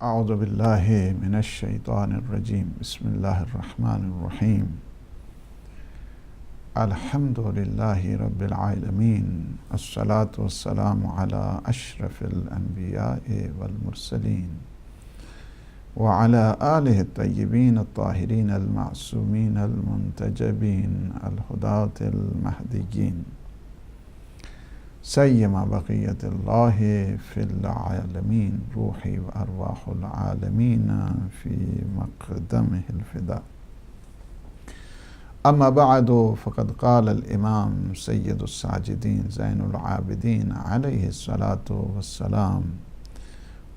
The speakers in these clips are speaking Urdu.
اعوذ باللہ من الشیطان الرجیم بسم اللہ الرحمن الرحیم الحمد للہ رب العالمین الصلاة والسلام علی اشرف الانبیاء والمرسلین وعلی آلہ الطیبین الطاہرین المعصومین المنتجبین الہداة المہدیین سیما بقیت اللہ فی العالمین روحی و ارواح العالمین فی مقدمہ الفدا اما بعد فقد قال الامام سید الساجدین زین العابدین علیہ الصلاة والسلام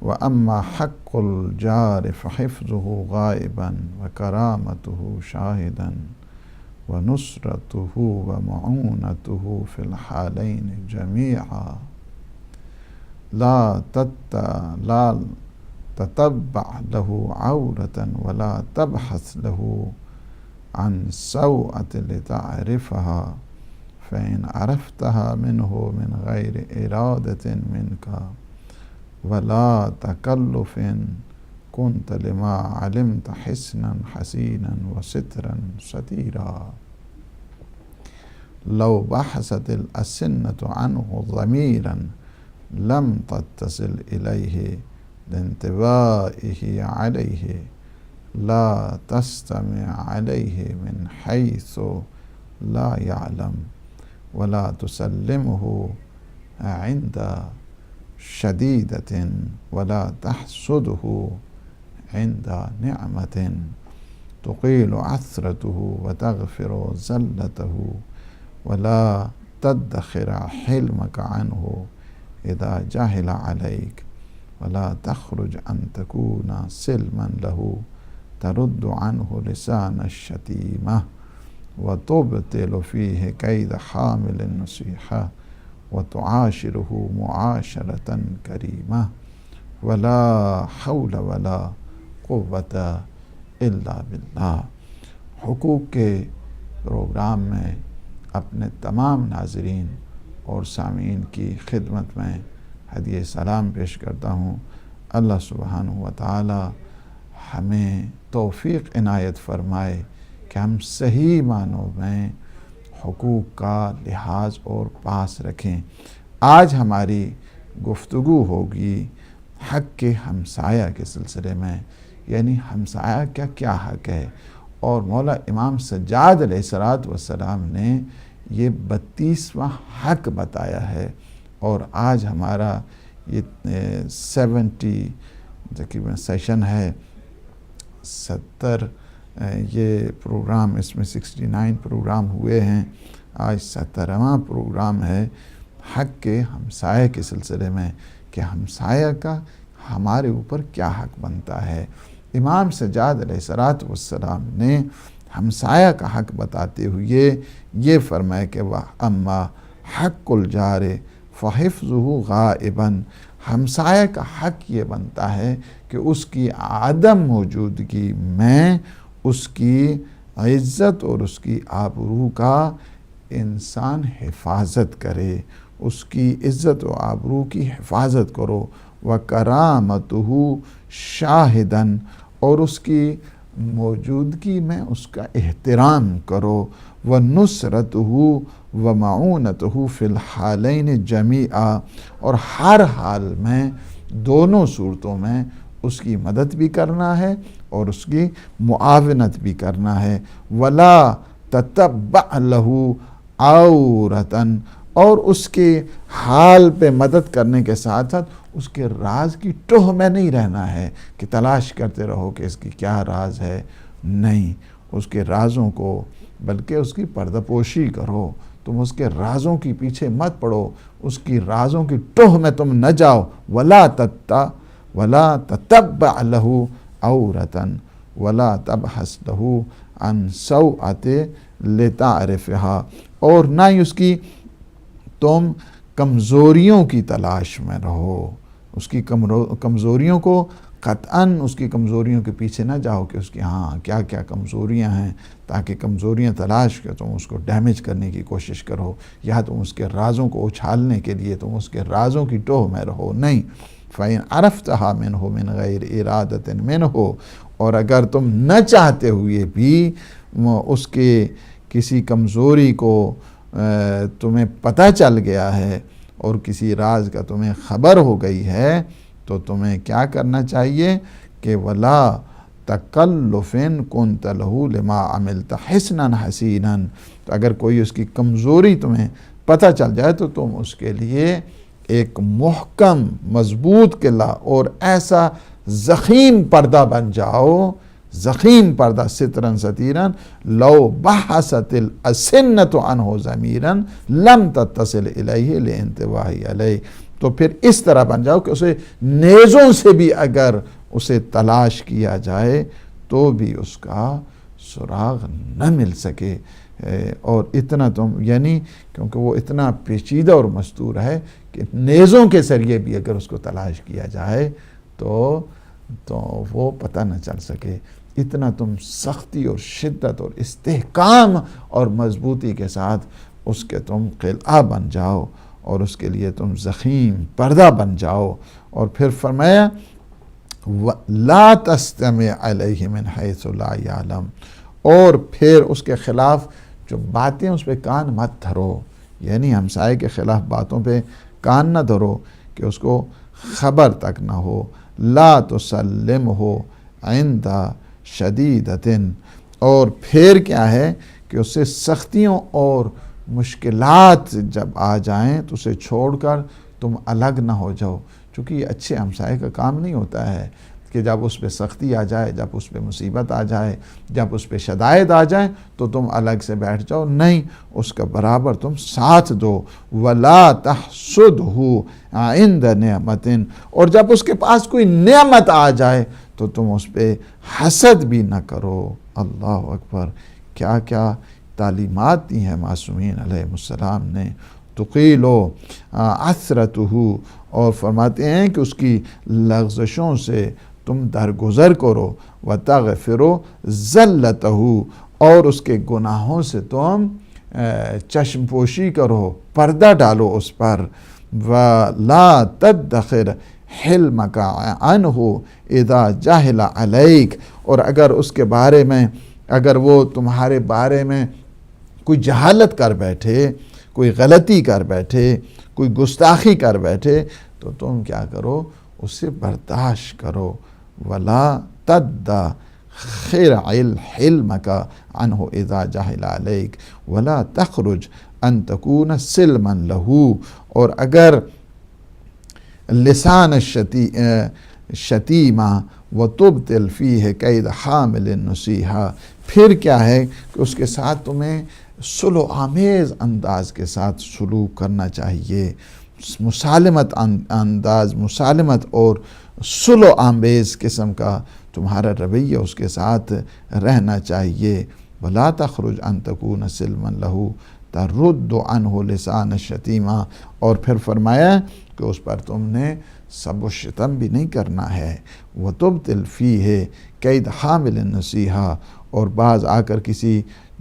واما حق الجار فحفظه غائبا وکرامته شاہدا ونصرته ومعونته في الحالين جميعا لا تتبع له عورة ولا تبحث له عن سوءة لتعرفها فإن عرفتها منه من غير إرادة منك ولا تكلف كنت لما علمت حسنا حسينا وسترا ستيرا لو بحثت الأسنة عنه ضميرا لم تتصل إليه لانطبائه عليه لا تستمع عليه من حيث لا يعلم ولا تسلمه عند شديدة ولا تحسده عند نعمة تقيل عثرته وتغفر زلته ولا تدخر حلمك عنه إذا جهل عليك ولا تخرج أن تكون سلما له ترد عنه لسان الشتيمة وتبطل فيه كيد حامل النصيحة وتعاشره معاشرة كريمة ولا حول ولا قوت الا باللہ۔ حقوق کے پروگرام میں اپنے تمام ناظرین اور سامعین کی خدمت میں ہدیہ سلام پیش کرتا ہوں۔ اللہ سبحانہ و تعالی ہمیں توفیق عنایت فرمائے کہ ہم صحیح معنوں میں حقوق کا لحاظ اور پاس رکھیں۔ آج ہماری گفتگو ہوگی حق کے ہمسایہ کے سلسلے میں، یعنی ہمسایہ کا کیا حق ہے، اور مولا امام سجاد علیہ السلام نے یہ 32واں حق بتایا ہے، اور آج ہمارا یہ 70 تقریباً سیشن ہے، 70 یہ پروگرام، اس میں 69 پروگرام ہوئے ہیں، آج 70واں پروگرام ہے حق کے ہمسایہ کے سلسلے میں کہ ہمسایہ کا ہمارے اوپر کیا حق بنتا ہے۔ امام سجاد علیہ السلام نے ہمسایہ کا حق بتاتے ہوئے یہ فرمایا کہ وَأَمَّا حَقُّ الْجَارِ فَحِفْظُهُ غَائِبًا، ہمسایہ کا حق یہ بنتا ہے کہ اس کی عدم موجودگی میں اس کی عزت اور اس کی آبرو کا انسان حفاظت کرے، اس کی عزت و آبرو کی حفاظت کرو، وَكَرَامَتُهُ شَاهِدًا، اور اس کی موجودگی میں اس کا احترام کرو، وَنُصْرَتُهُ وَمَعُونَتُهُ فِي الْحَالَيْنِ جَمِيعًا، اور ہر حال میں دونوں صورتوں میں اس کی مدد بھی کرنا ہے اور اس کی معاونت بھی کرنا ہے۔ وَلَا تَتَبَّعْ لَهُ عَوْرَةً، اور اس کے حال پہ مدد کرنے کے ساتھ ساتھ اس کے راز کی ٹوہ میں نہیں رہنا ہے کہ تلاش کرتے رہو کہ اس کی کیا راز ہے، نہیں، اس کے رازوں کو بلکہ اس کی پردہ پوشی کرو، تم اس کے رازوں کی پیچھے مت پڑو، اس کی رازوں کی ٹوہ میں تم نہ جاؤ۔ وَلَا تَتَبَّعْ لَهُ عَوْرَةً وَلَا تَبْحَثْ لَهُ عَنْ سَوْءَةٍ لِتَعْرِفْهَا، اور نہ ہی اس کی تم کمزوریوں کی تلاش میں رہو، اس کی کمزوریوں کو قطعاً اس کی کمزوریوں کے پیچھے نہ جاؤ کہ اس کی کیا کیا کمزوریاں ہیں، تاکہ کمزوریاں تلاش کر تم اس کو ڈیمیج کرنے کی کوشش کرو، یا تم اس کے رازوں کو اچھالنے کے لیے تم اس کے رازوں کی ٹوہ میں رہو، نہیں۔ فَإِنْ عَرَفْتَهَا مِنْهُ مِنْ غَيْرِ إِرَادَةٍ مِنْهُ، اور اگر تم نہ چاہتے ہوئے بھی اس کے کسی کمزوری کو تمہیں پتہ چل گیا ہے اور کسی راز کا تمہیں خبر ہو گئی ہے، تو تمہیں کیا کرنا چاہیے کہ وَلَا تَكَلُّفٍ كُنْتَ لَهُ لِمَا عَمِلْتَ حِسْنًا حَسِينًا، تو اگر کوئی اس کی کمزوری تمہیں پتہ چل جائے تو تم اس کے لیے ایک محکم مضبوط قلعہ اور ایسا ضخیم پردہ بن جاؤ، ضخیم پردہ سترن ستیرن لو بحثت الاسنۃ عنہ ضمیرن لم تتصل الیہ لانتباہ علیہ، تو پھر اس طرح بن جاؤ کہ اسے نیزوں سے بھی اگر اسے تلاش کیا جائے تو بھی اس کا سراغ نہ مل سکے۔ اور اتنا تم یعنی کیونکہ وہ اتنا پیچیدہ اور مستور ہے کہ نیزوں کے ذریعے بھی اگر اس کو تلاش کیا جائے تو وہ پتہ نہ چل سکے، اتنا تم سختی اور شدت اور استحکام اور مضبوطی کے ساتھ اس کے تم قلعہ بن جاؤ اور اس کے لیے تم ضخیم پردہ بن جاؤ۔ اور پھر فرمایا لا تستمع علیہ من حیث لا یعلم، اور پھر اس کے خلاف جو باتیں اس پہ کان مت دھرو، یعنی ہمسائے کے خلاف باتوں پہ کان نہ دھرو کہ اس کو خبر تک نہ ہو۔ لا تسلمہ عند شدیدۃ، اور پھر کیا ہے کہ اس سے سختیوں اور مشکلات جب آ جائیں تو اسے چھوڑ کر تم الگ نہ ہو جاؤ، چونکہ یہ اچھے ہمسائے کا کام نہیں ہوتا ہے کہ جب اس پہ سختی آ جائے، جب اس پہ مصیبت آ جائے، جب اس پہ شدائد آ جائیں تو تم الگ سے بیٹھ جاؤ، نہیں، اس کا برابر تم ساتھ دو۔ وَلَا تَحْسُدْهُ عِنْدَ نِعْمَةٍ، اور جب اس کے پاس کوئی نعمت آ جائے تو تم اس پہ حسد بھی نہ کرو۔ اللہ اکبر، کیا کیا تعلیمات دی ہیں معصومین علیہ السلام نے۔ تقیلو عثرتہ، اور فرماتے ہیں کہ اس کی لغزشوں سے تم درگزر کرو، وتغفرو ذلتہ، اور اس کے گناہوں سے تم چشم پوشی کرو، پردہ ڈالو اس پر۔ ولا تدخر حلمک عنہ اذا جہل علیک، اور اگر اس کے بارے میں اگر وہ تمہارے بارے میں کوئی جہالت کر بیٹھے، کوئی غلطی کر بیٹھے، کوئی گستاخی کر بیٹھے، تو تم کیا کرو، اسے برداشت کرو۔ ولا تدخر حلمک عنہ اذا جہل علیک ولا تخرج ان تکون سلما لہ، اور اگر لسان شتیمہ وتبطل فیہ کید حامل النصیحہ، پھر کیا ہے کہ اس کے ساتھ تمہیں صلح آمیز انداز کے ساتھ سلوک کرنا چاہیے، مسالمت انداز، مسالمت اور صلح آمیز قسم کا تمہارا رویہ اس کے ساتھ رہنا چاہیے۔ وَلَا تَخْرُجْ أَن تَكُونَ سِلْمًا لَهُ تَرُدُّ عَنْهُ لِسَانَ الشَّتِيمَ، اور پھر فرمایا کہ اس پر تم نے سب و شتم بھی نہیں کرنا ہے۔ وَتُبْطِلْ فِيهِ كَيْدَ حَامِلِ النَّصِيحَةِ، اور بعض آ کر کسی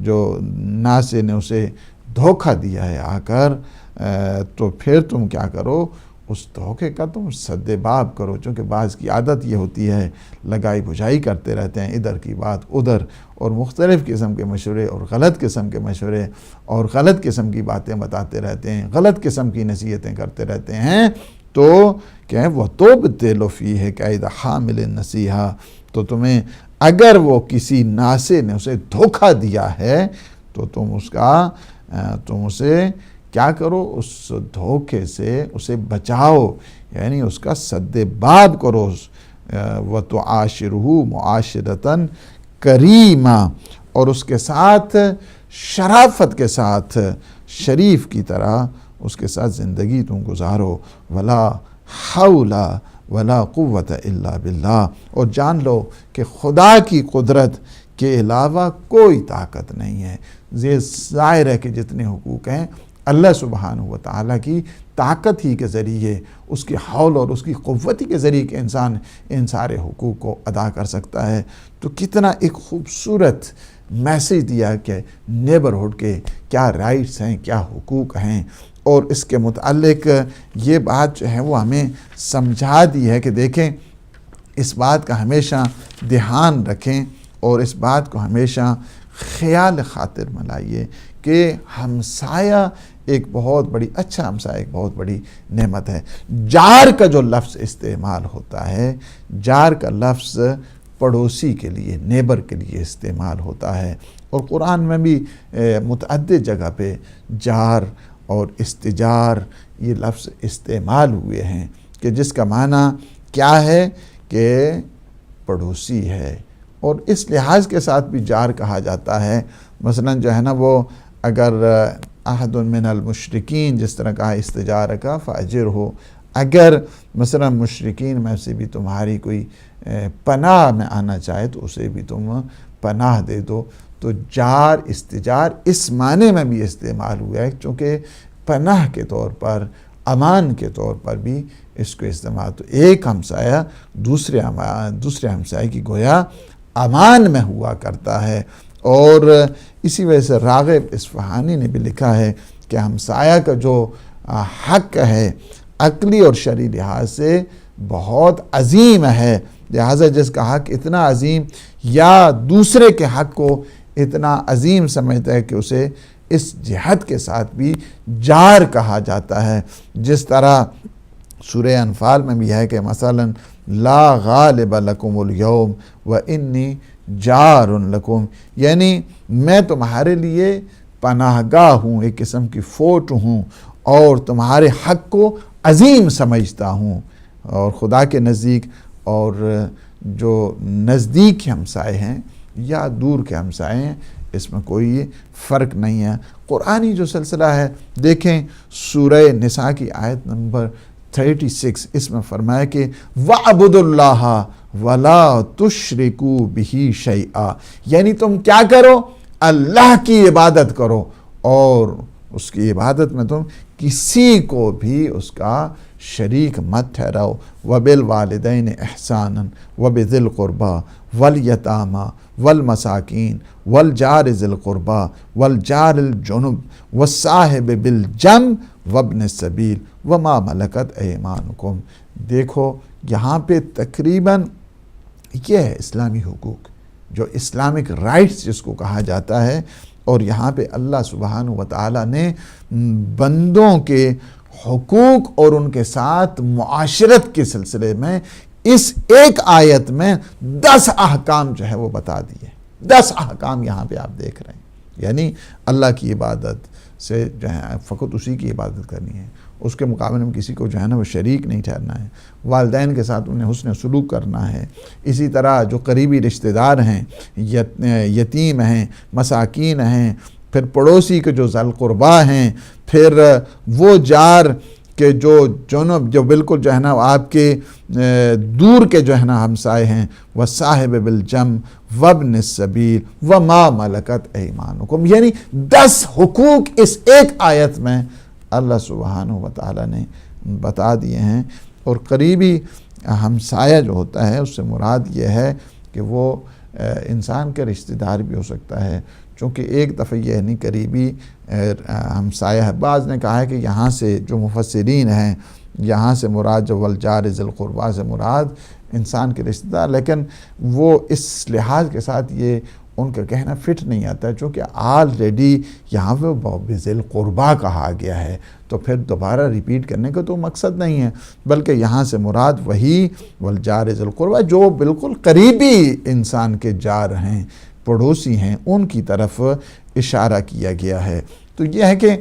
جو ناسے نے اسے دھوکہ دیا ہے آ کر، تو پھر تم کیا کرو، اس دھوکے کا تم سد باب کرو، چونکہ بعض کی عادت یہ ہوتی ہے لگائی بجھائی کرتے رہتے ہیں، ادھر کی بات ادھر، اور مختلف قسم کے مشورے اور غلط قسم کے مشورے اور غلط قسم کی باتیں بتاتے رہتے ہیں، غلط قسم کی نصیحتیں کرتے رہتے ہیں، تو کیا ہے وَتُبْطِلُ فِيهِ كَيْدَ حَامِلِ النَّصِيحَةِ، تو تمہیں اگر وہ کسی ناسے نے اسے دھوکہ دیا ہے تو تم اسے کیا کرو، اس دھوکے سے اسے بچاؤ، یعنی اس کا سد باب کرو۔ وَتُعَاشِرُهُ مُعَاشِرَةً کریمہ، اور اس کے ساتھ شرافت کے ساتھ شریف کی طرح اس کے ساتھ زندگی تم گزارو۔ ولا حول ولا قوت الا باللہ، اور جان لو کہ خدا کی قدرت کے علاوہ کوئی طاقت نہیں ہے۔ یہ ظاہر ہے کہ جتنے حقوق ہیں اللہ سبحانہ و تعالیٰ کی طاقت ہی کے ذریعے، اس کی حول اور اس کی قوت ہی کے ذریعے کہ انسان ان سارے حقوق کو ادا کر سکتا ہے۔ تو کتنا ایک خوبصورت میسیج دیا کہ نیبرہڈ کے کیا رائٹس ہیں، کیا حقوق ہیں، اور اس کے متعلق یہ بات جو ہے وہ ہمیں سمجھا دی ہے کہ دیکھیں اس بات کا ہمیشہ دھیان رکھیں اور اس بات کو ہمیشہ خیال خاطر میں لائیے کہ ہمسایہ ایک بہت بڑی اچھا ہمسایہ ایک بہت بڑی نعمت ہے۔ جار کا جو لفظ استعمال ہوتا ہے، جار کا لفظ پڑوسی کے لیے، نیبر کے لیے استعمال ہوتا ہے، اور قرآن میں بھی متعدد جگہ پہ جار اور استجار یہ لفظ استعمال ہوئے ہیں کہ جس کا معنی کیا ہے کہ پڑوسی ہے، اور اس لحاظ کے ساتھ بھی جار کہا جاتا ہے۔ مثلا جو ہے نا وہ اگر احد من المشرکین جس طرح کہا استجار کا فاجر ہو، اگر مثلا مشرکین میں سے بھی تمہاری کوئی پناہ میں آنا چاہے تو اسے بھی تم پناہ دے دو، تو جار استجار اس معنی میں بھی استعمال ہوا ہے چونکہ پناہ کے طور پر، امان کے طور پر بھی اس کو استعمال، تو ایک ہمسایہ دوسرے ہمسایہ کی گویا امان میں ہوا کرتا ہے۔ اور اسی وجہ سے راغب اصفہانی نے بھی لکھا ہے کہ ہمسایہ کا جو حق ہے عقلی اور شرعی لحاظ سے بہت عظیم ہے، لہٰذا جس کا حق اتنا عظیم یا دوسرے کے حق کو اتنا عظیم سمجھتا ہے کہ اسے اس جہت کے ساتھ بھی جار کہا جاتا ہے۔ جس طرح سورہ انفال میں بھی ہے کہ مثلا لا غالب لکم اليوم وانی جار لکم، یعنی میں تمہارے لیے پناہ گاہ ہوں، ایک قسم کی فورٹ ہوں، اور تمہارے حق کو عظیم سمجھتا ہوں۔ اور خدا کے نزدیک اور جو نزدیک ہمسائے ہیں یا دور کے ہمسائے ہیں اس میں کوئی فرق نہیں ہے۔ قرآنی جو سلسلہ ہے دیکھیں سورہ نساء کی آیت نمبر 36، اس میں فرمایا کہ وَعْبُدُ اللَّهَ وَلَا تُشْرِكُوا بِهِ شَيْئًا، یعنی تم کیا کرو؟ اللہ کی عبادت کرو، اور اس کی عبادت میں تم کسی کو بھی اس کا شریک مت ٹھہراؤ۔ وَبِالْوَالِدَيْنِ إِحْسَانًا وَبِذِي الْقُرْبَى وَالْيَتَامَى وَالْمَسَاكِينِ وَالْجَارِ ذِي الْقُرْبَى وَالْجَارِ الْجُنُبِ وَالصَّاحِبِ بِالْجَنبِ وَابْنِ السَّبِيلِ وَمَا مَلَكَتْ أَيْمَانُكُمْ۔ دیکھو یہاں پہ تقریباً یہ ہے اسلامی حقوق، جو اسلامک رائٹس جس کو کہا جاتا ہے، اور یہاں پہ اللہ سبحانہ وتعالی نے بندوں کے حقوق اور ان کے ساتھ معاشرت کے سلسلے میں اس ایک آیت میں 10 احکام جو ہے وہ بتا دیے۔ 10 احکام یہاں پہ آپ دیکھ رہے ہیں، یعنی اللہ کی عبادت سے جو ہے فقط اسی کی عبادت کرنی ہے، اس کے مقابلے میں کسی کو جو ہے نا وہ شریک نہیں ٹھہرنا ہے، والدین کے ساتھ انہیں حسن سلوک کرنا ہے، اسی طرح جو قریبی رشتہ دار ہیں، یتیم ہیں، مساکین ہیں، پھر پڑوسی کے جو ذی القربیٰ ہیں، پھر وہ جار کہ جو بالکل جو ہے نا آپ کے دور کے جو ہے نا ہمسائے ہیں، وَالصَّاحِبِ بِالْجَنبِ وَابْنِ السَّبِيلِ وَمَا مَلَكَتْ أَيْمَانُكُمْ، یعنی 10 حقوق اس ایک آیت میں اللہ سبحانہ وتعالی نے بتا دیے ہیں۔ اور قریبی ہمسایہ جو ہوتا ہے اس سے مراد یہ ہے کہ وہ انسان کے رشتہ دار بھی ہو سکتا ہے، چونکہ ایک دفعہ یہ نہیں قریبی ہمسایہ ہے۔ بعض نے کہا ہے کہ یہاں سے جو مفسرین ہیں یہاں سے مراد جو والجار ذی القربیٰ سے مراد انسان کے رشتہ دار، لیکن وہ اس لحاظ کے ساتھ یہ ان کا کہنا فٹ نہیں آتا ہے، چونکہ آلریڈی یہاں پہ ذی القربیٰ کہا گیا ہے، تو پھر دوبارہ ریپیٹ کرنے کا تو مقصد نہیں ہے، بلکہ یہاں سے مراد وہی والجار ذی القربیٰ جو بالکل قریبی انسان کے جار ہیں، پڑوسی ہیں، ان کی طرف اشارہ کیا گیا ہے۔ تو یہ ہے کہ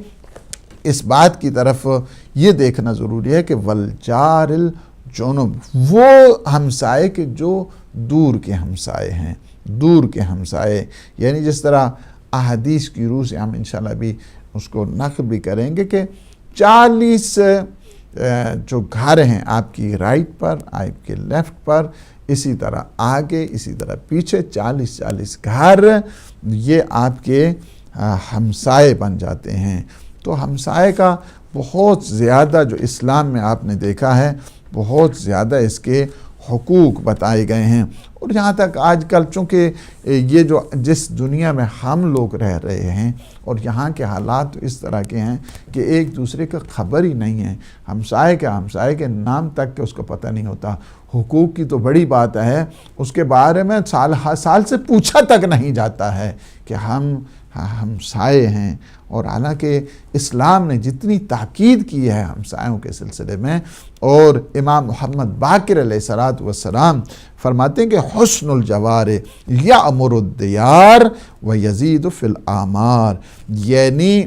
اس بات کی طرف یہ دیکھنا ضروری ہے کہ والجار الجنب، وہ ہمسائے کے جو دور کے ہمسائے ہیں، دور کے ہمسائے، یعنی جس طرح احادیث کی روح سے ہم انشاءاللہ بھی اس کو نقل بھی کریں گے کہ 40 جو گھر ہیں آپ کی رائٹ پر، آپ کے لیفٹ پر، اسی طرح آگے، اسی طرح پیچھے 40 گھر یہ آپ کے ہمسائے بن جاتے ہیں۔ تو ہمسائے کا بہت زیادہ جو اسلام میں آپ نے دیکھا ہے بہت زیادہ اس کے حقوق بتائے گئے ہیں۔ اور جہاں تک آج کل چونکہ یہ جو جس دنیا میں ہم لوگ رہ رہے ہیں اور یہاں کے حالات اس طرح کے ہیں کہ ایک دوسرے کا خبر ہی نہیں ہے، ہمسائے کے نام تک کہ اس کو پتہ نہیں ہوتا، حقوق کی تو بڑی بات ہے، اس کے بارے میں سال سے پوچھا تک نہیں جاتا ہے کہ ہم ہمسائے ہیں۔ اور حالانکہ اسلام نے جتنی تاکید کی ہے ہمسایوں کے سلسلے میں، اور امام محمد باقر علیہ السلام فرماتے ہیں کہ حسن الجوار یعمر الدیار و یزید فی الاعمار، یعنی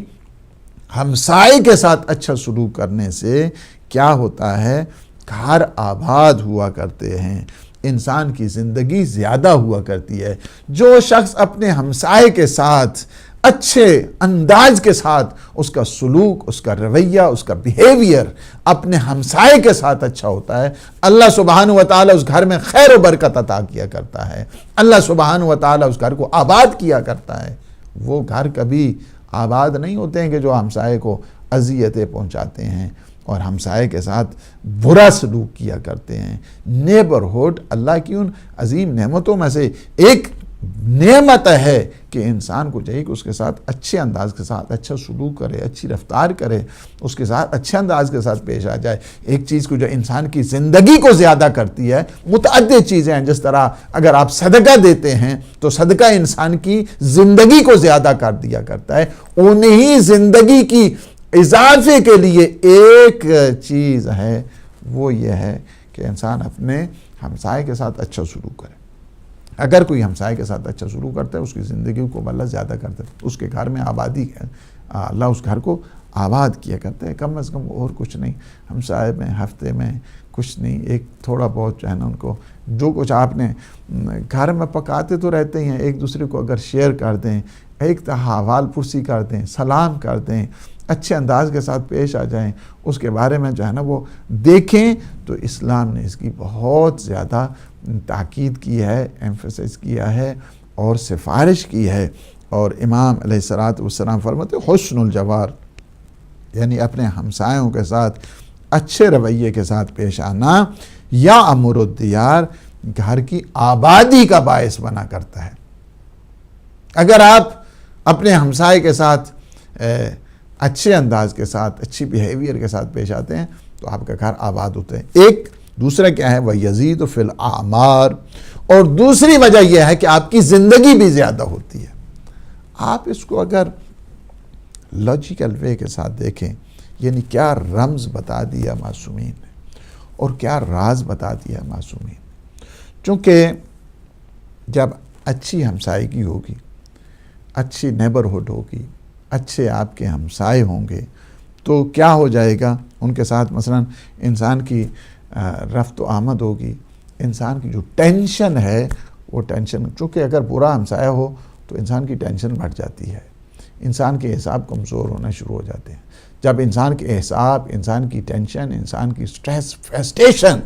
ہمسائے کے ساتھ اچھا سلوک کرنے سے کیا ہوتا ہے، گھر آباد ہوا کرتے ہیں، انسان کی زندگی زیادہ ہوا کرتی ہے۔ جو شخص اپنے ہمسائے کے ساتھ اچھے انداز کے ساتھ اس کا سلوک، اس کا رویہ، اس کا بیہیویئر اپنے ہمسائے کے ساتھ اچھا ہوتا ہے، اللہ سبحانہ و تعالیٰ اس گھر میں خیر و برکت عطا کیا کرتا ہے، اللہ سبحانہ و تعالیٰ اس گھر کو آباد کیا کرتا ہے۔ وہ گھر کبھی آباد نہیں ہوتے ہیں کہ جو ہمسائے کو اذیتیں پہنچاتے ہیں اور ہمسائے کے ساتھ برا سلوک کیا کرتے ہیں۔ نیبرہڈ اللہ کی ان عظیم نعمتوں میں سے ایک نعمت ہے کہ انسان کو چاہیے کہ اس کے ساتھ اچھے انداز کے ساتھ اچھا سلوک کرے، اچھی رفتار کرے، اس کے ساتھ اچھے انداز کے ساتھ پیش آ جائے۔ ایک چیز کو جو انسان کی زندگی کو زیادہ کرتی ہے، متعدد چیزیں ہیں، جس طرح اگر آپ صدقہ دیتے ہیں تو صدقہ انسان کی زندگی کو زیادہ کر دیا کرتا ہے، انہی زندگی کی اضافے کے لیے ایک چیز ہے، وہ یہ ہے کہ انسان اپنے ہمسائے کے ساتھ اچھا سلوک کرے۔ اگر کوئی ہمسائے کے ساتھ اچھا سلوک کرتا ہے، اس کی زندگی کو اللہ زیادہ کرتا ہے، اس کے گھر میں آبادی ہے، اللہ اس گھر کو آباد کیا کرتا ہے۔ کم از کم اور کچھ نہیں، ہمسائے میں ہفتے میں کچھ نہیں، ایک تھوڑا بہت جو ہے نا ان کو جو کچھ آپ نے گھر میں پکاتے تو رہتے ہیں، ایک دوسرے کو اگر شیئر کر دیں، ایک حوال پرسی کر دیں، سلام کر دیں، اچھے انداز کے ساتھ پیش آ جائیں، اس کے بارے میں جو ہے نا وہ دیکھیں، تو اسلام نے اس کی بہت زیادہ تاکید کی ہے، ایمفسائز کیا ہے اور سفارش کی ہے۔ اور امام علیہ السلام فرماتے ہیں حسن الجوار، یعنی اپنے ہمسایوں کے ساتھ اچھے رویے کے ساتھ پیش آنا، یا امر الدیار، گھر کی آبادی کا باعث بنا کرتا ہے۔ اگر آپ اپنے ہمسائے کے ساتھ اچھے انداز کے ساتھ، اچھی بیہیویئر کے ساتھ پیش آتے ہیں تو آپ کا گھر آباد ہوتے ہیں۔ ایک دوسرا کیا ہے، وَيَزِيدُ فِي الْأَعْمَارِ، اور دوسری وجہ یہ ہے کہ آپ کی زندگی بھی زیادہ ہوتی ہے۔ آپ اس کو اگر لاجیکل وے کے ساتھ دیکھیں، یعنی کیا رمز بتا دیا معصومین نے اور کیا راز بتا دیا معصومین نے۔ چونکہ جب اچھی ہمسائیگی ہوگی، اچھی نیبرہڈ ہوگی، اچھے آپ کے ہمسائے ہوں گے، تو کیا ہو جائے گا، ان کے ساتھ مثلا انسان کی رفت و آمد ہوگی، انسان کی جو ٹینشن ہے وہ ٹینشن، چونکہ اگر برا ہمسایہ ہو تو انسان کی ٹینشن بڑھ جاتی ہے، انسان کے اعصاب کمزور ہونا شروع ہو جاتے ہیں۔ جب انسان کے اعصاب، انسان کی ٹینشن، انسان کی سٹریس، فرسٹریشن،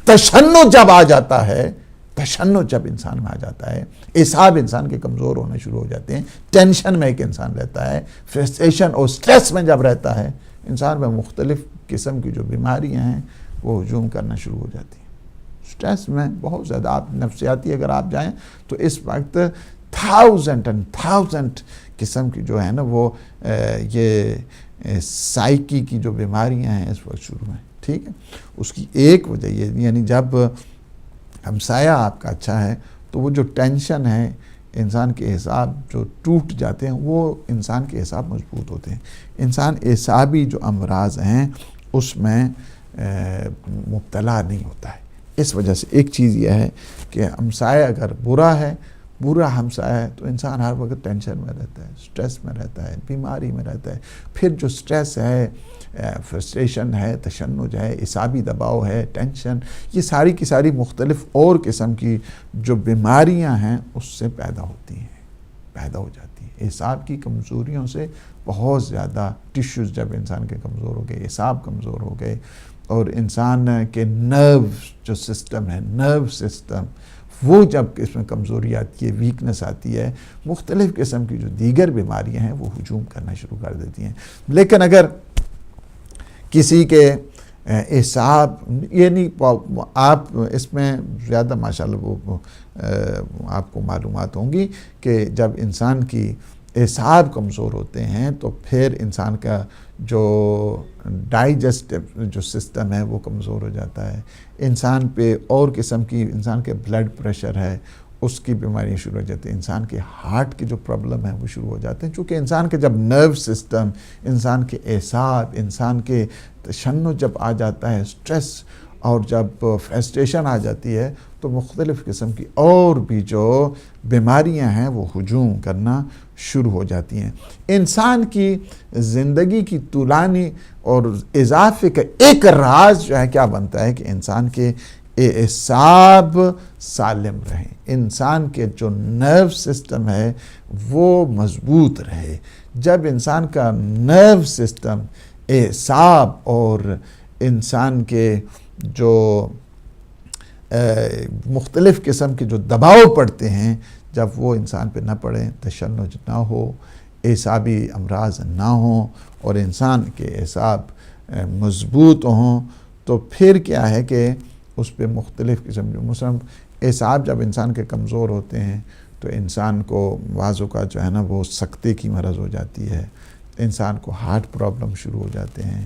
تشنج جب آ جاتا ہے، تشنج جب انسان میں آ جاتا ہے، اعصاب انسان کے کمزور ہونے شروع ہو جاتے ہیں، ٹینشن میں ایک انسان رہتا ہے، فرسٹریشن اور سٹریس میں جب رہتا ہے، انسان میں مختلف قسم کی جو بیماریاں ہیں وہ ہجوم کرنا شروع ہو جاتی ہیں۔ سٹریس میں بہت زیادہ، آپ نفسیاتی اگر آپ جائیں تو اس وقت 1000 قسم کی جو ہے نا وہ یہ سائیکی کی جو بیماریاں ہیں اس وقت شروع ہیں، ٹھیک ہے۔ اس کی ایک وجہ یہ، یعنی جب ہمسایہ آپ کا اچھا ہے تو وہ جو ٹینشن ہے، انسان کے اعصاب جو ٹوٹ جاتے ہیں، وہ انسان کے اعصاب مضبوط ہوتے ہیں۔ انسان اعصابی جو امراض ہیں اس میں مبتلا نہیں ہوتا ہے۔ اس وجہ سے ایک چیز یہ ہے کہ ہمسایہ اگر برا ہے، برا ہمسایہ ہے، تو انسان ہر وقت ٹینشن میں رہتا ہے، سٹریس میں رہتا ہے، بیماری میں رہتا ہے۔ پھر جو سٹریس ہے، فرسٹریشن ہے، تشنج ہے، اعصابی دباؤ ہے، ٹینشن، یہ ساری کی ساری مختلف اور قسم کی جو بیماریاں ہیں اس سے پیدا ہوتی ہیں، پیدا ہو جاتی ہیں۔ اعصاب کی کمزوریوں سے بہت زیادہ ٹیشوز جب انسان کے کمزور ہو گئے، اعصاب کمزور ہو گئے، اور انسان کے نرو جو سسٹم ہے، نرو سسٹم، وہ جب اس میں کمزوری آتی ہے، ویکنس آتی ہے، مختلف قسم کی جو دیگر بیماریاں ہیں وہ ہجوم کرنا شروع کر دیتی ہیں۔ لیکن اگر کسی کے احساب، یعنی آپ اس میں زیادہ ماشاءاللہ وہ آپ کو معلومات ہوں گی کہ جب انسان کی اعصاب کمزور ہوتے ہیں تو پھر انسان کا جو ڈائجسٹو جو سسٹم ہے وہ کمزور ہو جاتا ہے، انسان پہ اور قسم کی، انسان کے بلڈ پریشر ہے اس کی بیماریاں شروع ہو جاتی ہیں، انسان کے ہارٹ کی جو پرابلم ہے وہ شروع ہو جاتے ہیں، چونکہ انسان کے جب نرو سسٹم، انسان کے اعصاب، انسان کے تشنج جب آ جاتا ہے، سٹریس اور جب فرسٹریشن آ جاتی ہے تو مختلف قسم کی اور بھی جو بیماریاں ہیں وہ ہجوم کرنا شروع ہو جاتی ہیں۔ انسان کی زندگی کی طولانی اور اضافے کا ایک راز جو ہے کیا بنتا ہے کہ انسان کے اعصاب سالم رہیں، انسان کے جو نرو سسٹم ہے وہ مضبوط رہے۔ جب انسان کا نرو سسٹم، اعصاب اور انسان کے جو مختلف قسم کے جو دباؤ پڑتے ہیں، جب وہ انسان پہ نہ پڑیں، تشنج نہ ہو، اعصابی امراض نہ ہوں اور انسان کے اعصاب مضبوط ہوں، تو پھر کیا ہے کہ اس پہ مختلف قسم جو مثلا اعصاب جب انسان کے کمزور ہوتے ہیں تو انسان کو بعض اوقات جو ہے نا وہ سکتے کی مرض ہو جاتی ہے، انسان کو ہارٹ پرابلم شروع ہو جاتے ہیں،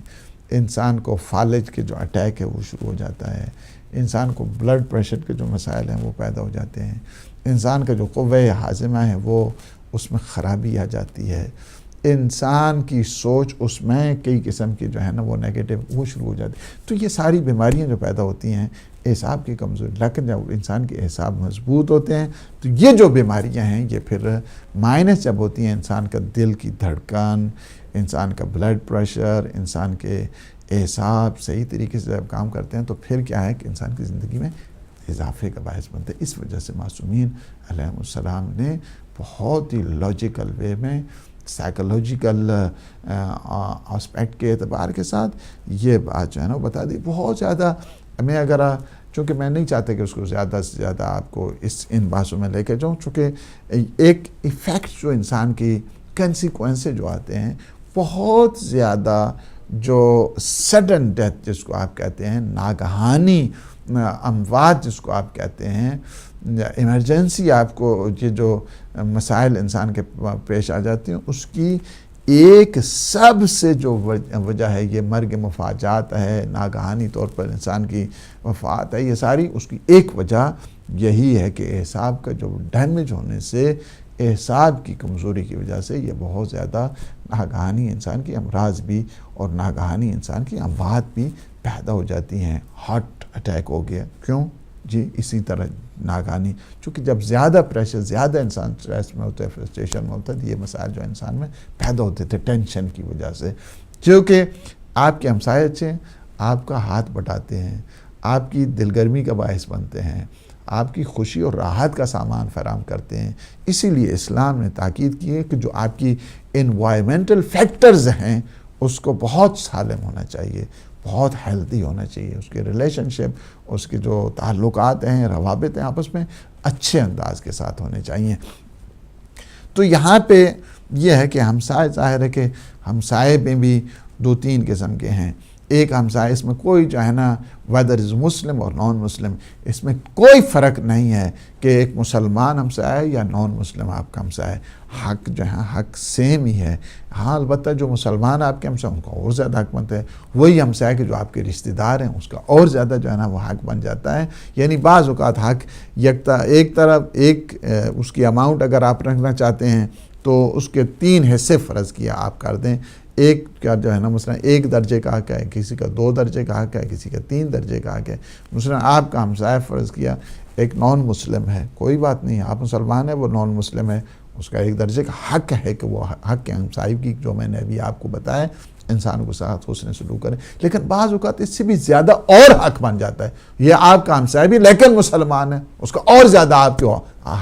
انسان کو فالج کے جو اٹیک ہے وہ شروع ہو جاتا ہے، انسان کو بلڈ پریشر کے جو مسائل ہیں وہ پیدا ہو جاتے ہیں، انسان کا جو قوہ ہاضمہ ہے وہ اس میں خرابی آ جاتی ہے، انسان کی سوچ اس میں کئی قسم کی جو ہے نا وہ نیگیٹو وہ شروع ہو جاتی ہے۔ تو یہ ساری بیماریاں جو پیدا ہوتی ہیں اعصاب کی کمزوری، لیکن جب انسان کے اعصاب مضبوط ہوتے ہیں تو یہ جو بیماریاں ہیں یہ پھر مائنس جب ہوتی ہیں، انسان کا دل کی دھڑکن، انسان کا بلڈ پریشر، انسان کے اعصاب صحیح طریقے سے جب کام کرتے ہیں تو پھر کیا ہے کہ انسان کی زندگی میں اضافے کا باعث بنتا ہے۔ اس وجہ سے معصومین علیہ السلام نے بہت ہی لاجیکل وے میں، سائیکولوجیکل آسپیکٹ کے اعتبار کے ساتھ یہ بات جو ہے نا وہ بتا دی۔ بہت زیادہ میں اگر چونکہ میں نہیں چاہتا کہ اس کو زیادہ سے زیادہ آپ کو ان باتوں میں لے کے جاؤں، چونکہ ایک ایفیکٹ جو انسان کی کنسیکوینسز جو آتے ہیں بہت زیادہ، جو سڈن ڈیتھ جس کو آپ کہتے ہیں، ناگہانی اموات جس کو آپ کہتے ہیں، ایمرجنسی آپ کو یہ جو مسائل انسان کے پیش آ جاتی ہیں اس کی ایک سب سے جو وجہ ہے یہ مرگ مفاجات ہے، ناگہانی طور پر انسان کی وفات ہے، یہ ساری اس کی ایک وجہ یہی ہے کہ اعصاب کا جو ڈیمیج ہونے سے، اعصاب کی کمزوری کی وجہ سے یہ بہت زیادہ ناگہانی انسان کی امراض بھی اور ناگہانی انسان کی اموات بھی پیدا ہو جاتی ہیں۔ ہارٹ اٹیک ہو گیا، کیوں جی؟ اسی طرح ناگہانی، چونکہ جب زیادہ پریشر، زیادہ انسان اسٹریس میں ہوتا ہے، فرسٹریشن میں ہوتا ہے، یہ مسائل جو انسان میں پیدا ہوتے تھے ٹینشن کی وجہ سے، کیونکہ آپ کے ہمسائے اچھے ہیں، آپ کا ہاتھ بٹاتے ہیں، آپ کی دلگرمی کا باعث بنتے ہیں، آپ کی خوشی اور راحت کا سامان فراہم کرتے ہیں۔ اسی لیے اسلام نے تاکید کی ہے کہ جو آپ کی انوائرمنٹل فیکٹرز ہیں اس کو بہت سالم ہونا چاہیے، بہت ہیلدی ہونا چاہیے، اس کے ریلیشن شپ، اس کے جو تعلقات ہیں، روابط ہیں آپس میں اچھے انداز کے ساتھ ہونے چاہیے۔ تو یہاں پہ یہ ہے کہ ہمسائے، ظاہر ہے کہ ہمسائے میں بھی دو تین قسم کے ہیں۔ ایک ہمسائے، اس میں کوئی جو ہے نا ویدر از مسلم اور نان مسلم، اس میں کوئی فرق نہیں ہے کہ ایک مسلمان ہمسائے یا نان مسلم آپ کا ہمسائے، حق جو ہے حق سیم ہی ہے۔ ہاں البتہ جو مسلمان آپ کے ہمسائے ان کا اور زیادہ حق بنتا ہے، وہی ہمسائے کہ جو آپ کے رشتہ دار ہیں اس کا اور زیادہ جو ہے نا وہ حق بن جاتا ہے۔ یعنی بعض اوقات حق ایک طرف ایک اس کی اماؤنٹ اگر آپ رکھنا چاہتے ہیں تو اس کے 3 حصے فرض کیا آپ کر دیں، ایک کا جو ہے نا مثلا 1 درجے کا حق ہے، کسی کا 2 درجے کا حق ہے، کسی کا 3 درجے کا حق ہے۔ مثلا آپ کا ہمسایہ فرض کیا ایک نان مسلم ہے، کوئی بات نہیں، آپ مسلمان ہیں، وہ نان مسلم ہے، اس کا 1 درجے کا حق ہے کہ وہ حق ہمسائی کی جو میں نے ابھی آپ کو بتایا، انسان کو ساتھ حسن سلوک کریں۔ لیکن بعض اوقات اس سے بھی زیادہ اور حق بن جاتا ہے، یہ آپ کا ہمسایہ بھی لیکن مسلمان ہے، اس کا اور زیادہ آپ کے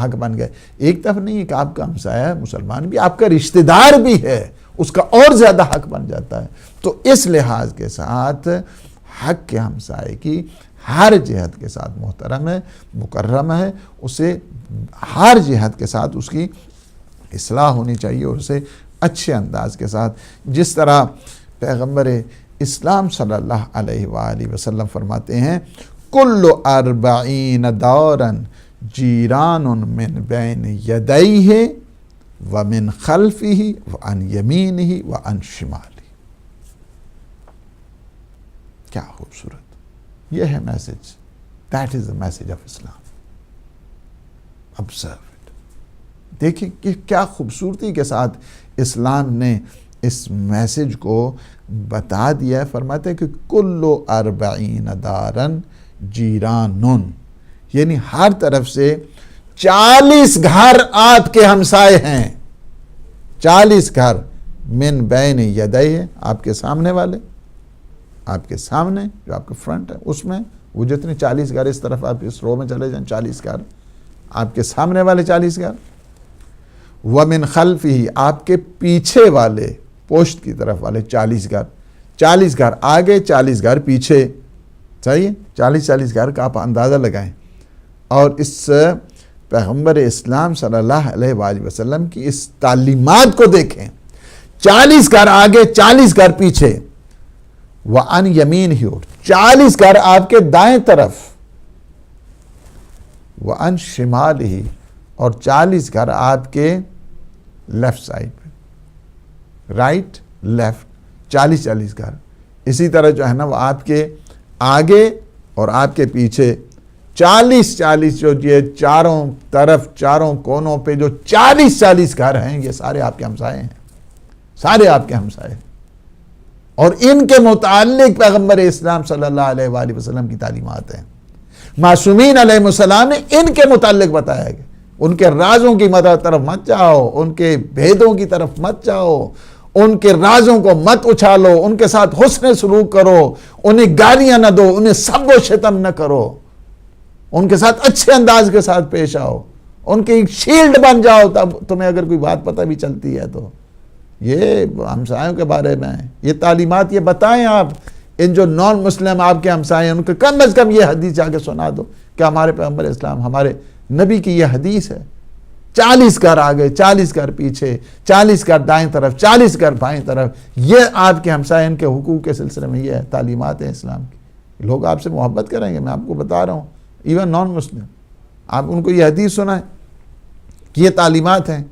حق بن گئے۔ ایک طرف نہیں ہے کہ آپ کا ہمسایہ مسلمان بھی، آپ کا رشتہ دار بھی ہے، اس کا اور زیادہ حق بن جاتا ہے۔ تو اس لحاظ کے ساتھ حق کے ہمسائے کی ہر جہت کے ساتھ محترم ہے، مکرم ہے، اسے ہر جہت کے ساتھ اس کی اصلاح ہونی چاہیے اور اسے اچھے انداز کے ساتھ، جس طرح پیغمبر اسلام صلی اللہ علیہ وآلہ وسلم فرماتے ہیں کل 40 دارا جیران من بین یدیہ ومن خلفہ وعن یمینہ وعن شمالہ. کیا خوبصورت، یہ ہے message. That is the message of Islam. observe it. دیکھیں کہ کیا خوبصورتی کے ساتھ اسلام نے اس میسج کو بتا دیا ہے. فرماتے ہیں کہ کل 40 دارن جیرانن، یعنی ہر طرف سے 40 گھر آپ کے ہمسائے ہیں. 40 گھر من بین یدیہ، آپ کے سامنے والے، آپ کے سامنے جو آپ کے فرنٹ ہے اس میں وہ جتنے 40 گھر، اس طرف آپ اس رو میں چلے جائیں 40 گھر آپ کے سامنے والے 40 گھر. وَمِنْ خَلْفِهِ، آپ کے پیچھے والے پوشت کی طرف والے 40 گھر. 40 گھر آگے، 40 گھر پیچھے. صحیح ہے؟ 40 گھر کا آپ اندازہ لگائیں اور اس پیغمبر اسلام صلی اللہ علیہ وآلہ وسلم کی اس تعلیمات کو دیکھیں. 40 گھر آگے، 40 گھر پیچھے. وَعَنْ يَمِينِهِ، 40 گھر آپ کے دائیں طرف. وَعَنْ شِمَالِهِ، اور 40 گھر آپ کے لیفٹ سائڈ پہ، رائٹ لیفٹ 40 گھر. اسی طرح جو ہے نا وہ آپ کے آگے اور آپ کے پیچھے 40 جو یہ چاروں طرف چاروں کونوں پہ جو 40 گھر ہیں، یہ سارے آپ کے ہمسائے ہیں. سارے آپ کے ہمسائے ہیں. اور ان کے متعلق پیغمبر اسلام صلی اللہ علیہ وآلہ وسلم کی تعلیمات ہیں. معصومین علیہ السلام نے ان کے متعلق بتایا کہ ان کے رازوں کی طرف مت جاؤ، ان کے بھیدوں کی طرف مت جاؤ، ان کے رازوں کو مت اچھالو، ان کے ساتھ حسن سلوک کرو، انہیں گالیاں نہ دو، انہیں سب و شتم نہ کرو، ان کے ساتھ اچھے انداز کے ساتھ پیش آؤ، ان کی شیلڈ بن جاؤ. تب تمہیں اگر کوئی بات پتہ بھی چلتی ہے تو یہ ہمسایوں کے بارے میں یہ تعلیمات یہ بتائیں آپ. ان جو نان مسلم آپ کے ہمسائے ہیں ان کو کم از کم یہ حدیث جا کے سنا دو کہ ہمارے پیغمبر اسلام ہمارے نبی کی یہ حدیث ہے. 40 گھر آگے، 40 گھر پیچھے، 40 گھر دائیں طرف، 40 گھر بائیں طرف. یہ آپ کے ہمسائے ان کے حقوق کے سلسلے میں یہ تعلیمات ہیں اسلام کی. لوگ آپ سے محبت کریں گے، میں آپ کو بتا رہا ہوں. ایون نان مسلم آپ ان کو یہ حدیث سنائیں کہ یہ تعلیمات ہیں.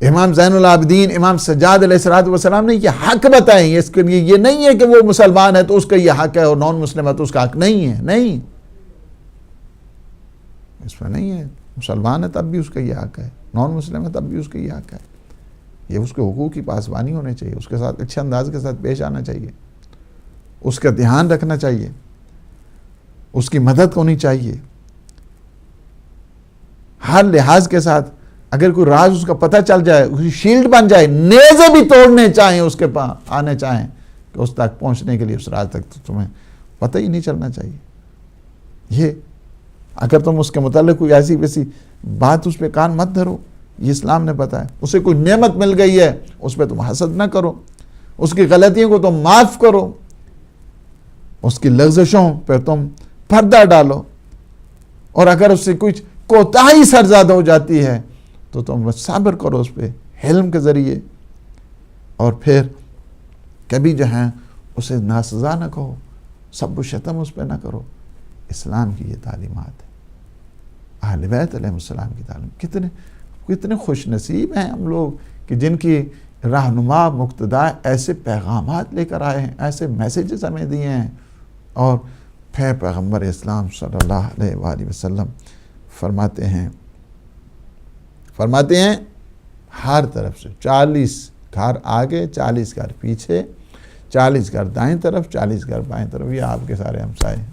امام زین العابدین امام سجاد علیہ السلام نے یہ حق بتائیں. اس کے لیے یہ نہیں ہے کہ وہ مسلمان ہے تو اس کا یہ حق ہے اور نان مسلم ہے تو اس کا حق نہیں ہے. نہیں، اس میں نہیں ہے. مسلمان ہے تب بھی اس کا یہ حق ہے، نان مسلم ہے تب بھی اس کا یہ حق ہے. یہ اس کے حقوق کی پاسبانی ہونے چاہیے، اس کے ساتھ اچھے انداز کے ساتھ پیش آنا چاہیے، اس کا دھیان رکھنا چاہیے، اس کی مدد ہونی چاہیے ہر لحاظ کے ساتھ. اگر کوئی راز اس کا پتہ چل جائے، اس کی شیلڈ بن جائے، نیزے بھی توڑنے چاہیں اس کے پاس آنے چاہیں کہ اس تک پہنچنے کے لیے اس راز تک تو تمہیں پتہ ہی نہیں چلنا چاہیے. یہ اگر تم اس کے متعلق کوئی ایسی ویسی بات اس پہ کان مت دھرو. یہ اسلام نے بتایا. اسے کوئی نعمت مل گئی ہے اس پہ تم حسد نہ کرو، اس کی غلطیوں کو تم معاف کرو، اس کی لغزشوں پہ تم پردہ ڈالو. اور اگر اس سے کچھ کوتاہی سرزاد ہو جاتی ہے تو تم صبر کرو اس پہ حلم کے ذریعے، اور پھر کبھی جو ہے اسے ناسزا نہ کہو، سب و شتم اس پہ نہ کرو. اسلام کی یہ تعلیمات ہے، اہل بیت علیہ السلام کی تعلیم. کتنے خوش نصیب ہیں ہم لوگ کہ جن کی رہنما مقتدا ایسے پیغامات لے کر آئے ہیں، ایسے میسیجز ہمیں دیے ہیں. اور پھر پیغمبر اسلام صلی اللہ علیہ وآلہ وسلم فرماتے ہیں ہر طرف سے 40 گھر آگے، 40 گھر پیچھے، 40 گھر دائیں طرف، 40 گھر بائیں طرف. یہ آپ کے سارے ہمسائے ہیں،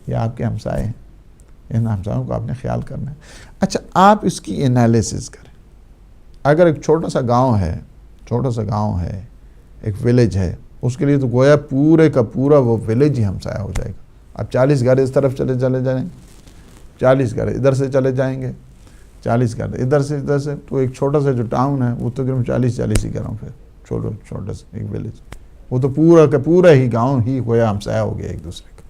یہ آپ کے ہمسائے ہیں. ان ہمسایوں کو آپ نے خیال کرنا ہے. اچھا، آپ اس کی انالیسس کریں. اگر ایک چھوٹا سا گاؤں ہے، ایک ویلیج ہے، اس کے لیے تو گویا پورے کا پورا وہ ویلیج ہی ہمسایہ ہو جائے گا. اب 40 گھر اس طرف چلے جائیں، 40 گھر ادھر سے چلے جائیں گے، 40 گھر ادھر سے تو ایک چھوٹا سا جو ٹاؤن ہے وہ تو 40 ہی گھروں پہ چھوٹا سا ایک ویلیج، وہ تو پورا کا پورا ہی گاؤں ہی گویا ہمسایہ ہو گیا ایک دوسرے کا.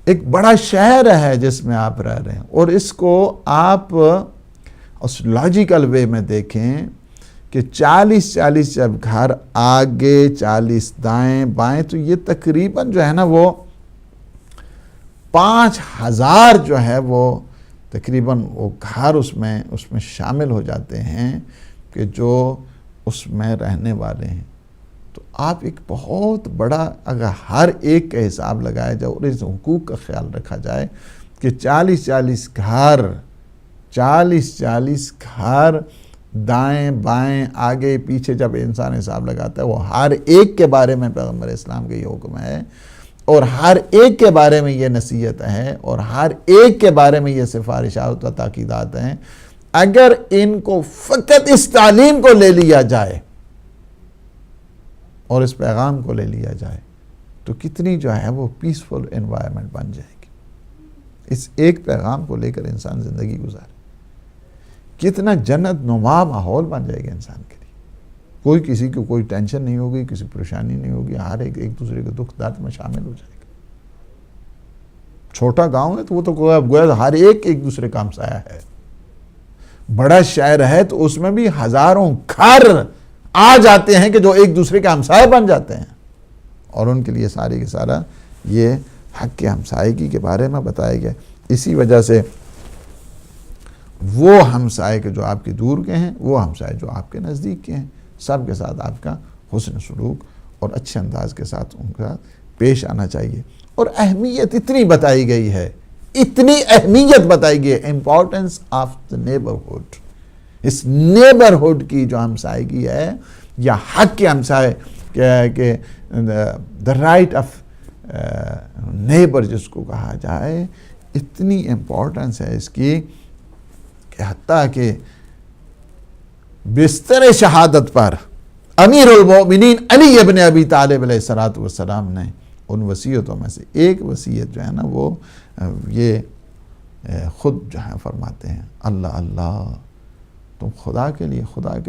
ایک بڑا شہر ہے جس میں آپ رہ رہے ہیں، اور اس کو آپ اس لاجیکل وے میں دیکھیں کہ 40 جب گھر آگے 40 دائیں بائیں، تو یہ تقریباً جو ہے نا وہ 5000 جو ہے وہ تقریباً وہ گھر اس میں شامل ہو جاتے ہیں کہ جو اس میں رہنے والے ہیں۔ تو آپ ایک بہت بڑا، اگر ہر ایک کا حساب لگایا جائے اور اس حقوق کا خیال رکھا جائے کہ 40 گھر دائیں بائیں آگے پیچھے، جب انسان حساب لگاتا ہے، وہ ہر ایک کے بارے میں پیغمبر اسلام کا یہ حکم ہے، اور ہر ایک کے بارے میں یہ نصیحت ہے، اور ہر ایک کے بارے میں یہ سفارشات و تاکیدات ہیں۔ اگر ان کو فقط اس تعلیم کو لے لیا جائے اور اس پیغام کو لے لیا جائے تو کتنی جو ہے وہ پیسفل انوائرمنٹ بن جائے گی۔ اس ایک پیغام کو لے کر انسان زندگی گزارے، کتنا جنت نما ماحول بن جائے گا انسان کے لیے۔ کوئی کسی کو کوئی ٹینشن نہیں ہوگی، کسی پریشانی نہیں ہوگی، ہر ایک دوسرے کے دکھ درد میں شامل ہو جائے گا۔ چھوٹا گاؤں ہے تو وہ تو گویا ہر ایک دوسرے کا ہمسایہ ہے۔ بڑا شہر ہے تو اس میں بھی ہزاروں گھر آ جاتے ہیں کہ جو ایک دوسرے کے ہمسائے بن جاتے ہیں، اور ان کے لیے سارے کے سارا یہ حق کے ہمسائیگی کے بارے میں بتایا گیا۔ اسی وجہ سے وہ ہمسائے کے جو آپ کے دور کے ہیں، وہ ہمسائے جو آپ کے نزدیک کے ہیں، سب کے ساتھ آپ کا حسن سلوک اور اچھے انداز کے ساتھ ان کا پیش آنا چاہیے۔ اور اہمیت اتنی بتائی گئی ہے، اتنی اہمیت بتائی گئی ہے، امپورٹنس آف دا نیبرہڈ، اس نیبرہڈ کی جو ہمسائیگی ہے یا حق کے ہمسائے کہ دا رائٹ آف نیبر جس کو کہا جائے، اتنی امپورٹنس ہے اس کی کہ حتیٰ کہ بستر شہادت پر امیر المومنین علی ابن ابی طالب علیہ السلام نے ان وصیتوں میں سے ایک وصیت جو ہے نا وہ یہ خود جو ہے فرماتے ہیں، اللہ اللہ تم خدا کے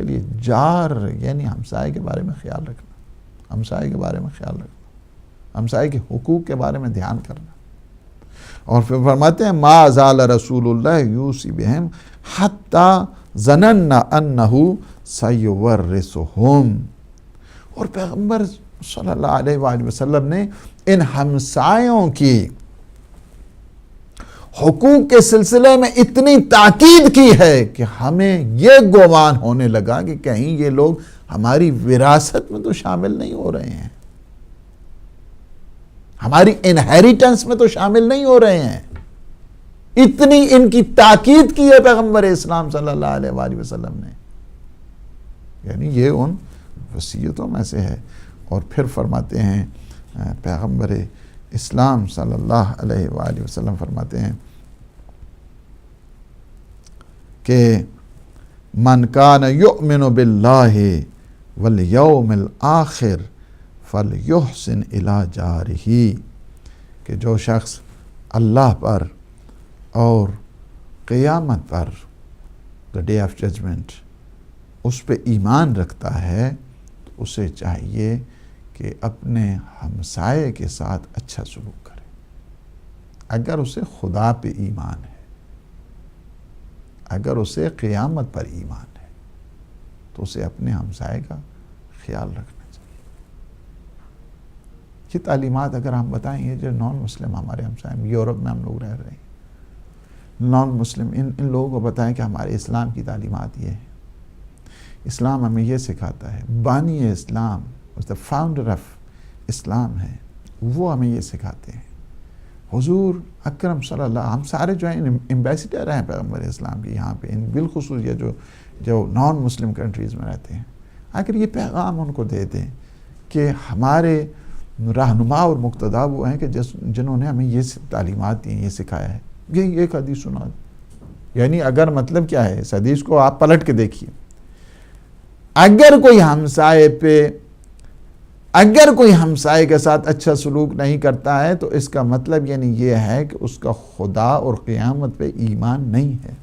لیے جار یعنی ہمسائے کے بارے میں خیال رکھنا، ہمسائے کے بارے میں خیال رکھنا، ہمسائے کے حقوق کے بارے میں دھیان کرنا۔ اور پھر فرماتے ہیں ما زال رسول اللہ یوصی بہم حتی ظننا انہ سیورثہم، اور پیغمبر صلی اللہ علیہ وآلہ وسلم نے ان ہمسایوں کی حقوق کے سلسلے میں اتنی تاکید کی ہے کہ ہمیں یہ گمان ہونے لگا کہ کہیں یہ لوگ ہماری وراثت میں تو شامل نہیں ہو رہے ہیں، ہماری انہیریٹنس میں تو شامل نہیں ہو رہے ہیں۔ اتنی ان کی تاکید کی ہے پیغمبر اسلام صلی اللہ علیہ وآلہ وسلم نے، یعنی یہ ان وصیتوں میں سے ہے۔ اور پھر فرماتے ہیں پیغمبر اسلام صلی اللہ علیہ وآلہ وسلم فرماتے ہیں کہ من کان یؤمن باللہ والیوم الآخر فلیحسن الی جارہ، کہ جو شخص اللہ پر اور قیامت پر دا ڈے آف ججمنٹ اس پہ ایمان رکھتا ہے تو اسے چاہیے کہ اپنے ہمسائے کے ساتھ اچھا سلوک کرے۔ اگر اسے خدا پہ ایمان ہے، اگر اسے قیامت پر ایمان ہے تو اسے اپنے ہمسائے کا خیال رکھنا چاہیے۔ یہ تعلیمات اگر ہم بتائیں، یہ جو نان مسلم ہمارے ہمسائے یورپ میں ہم لوگ رہ رہے ہیں، نان مسلم ان لوگوں کو بتائیں کہ ہمارے اسلام کی تعلیمات یہ ہیں، اسلام ہمیں یہ سکھاتا ہے، بانی اسلام the founder of اسلام ہے، وہ ہمیں یہ سکھاتے ہیں۔ حضور اکرم صلی اللہ، ہم سارے جو ہیں ایمبیسیڈر ہیں پیغمبر اسلام کے یہاں پہ، بالخصوص یہ جو نان مسلم کنٹریز میں رہتے ہیں، اگر یہ پیغام ان کو دے دیں کہ ہمارے رہنما اور مقتدی وہ ہیں کہ جنہوں نے ہمیں یہ تعلیمات دی ہیں، یہ سکھایا ہے، یہ ایک حدیث سنا دی، یعنی اگر مطلب کیا ہے اس حدیث کو آپ پلٹ کے دیکھیے، اگر کوئی ہمسائے کے ساتھ اچھا سلوک نہیں کرتا ہے تو اس کا مطلب یعنی یہ ہے کہ اس کا خدا اور قیامت پہ ایمان نہیں ہے۔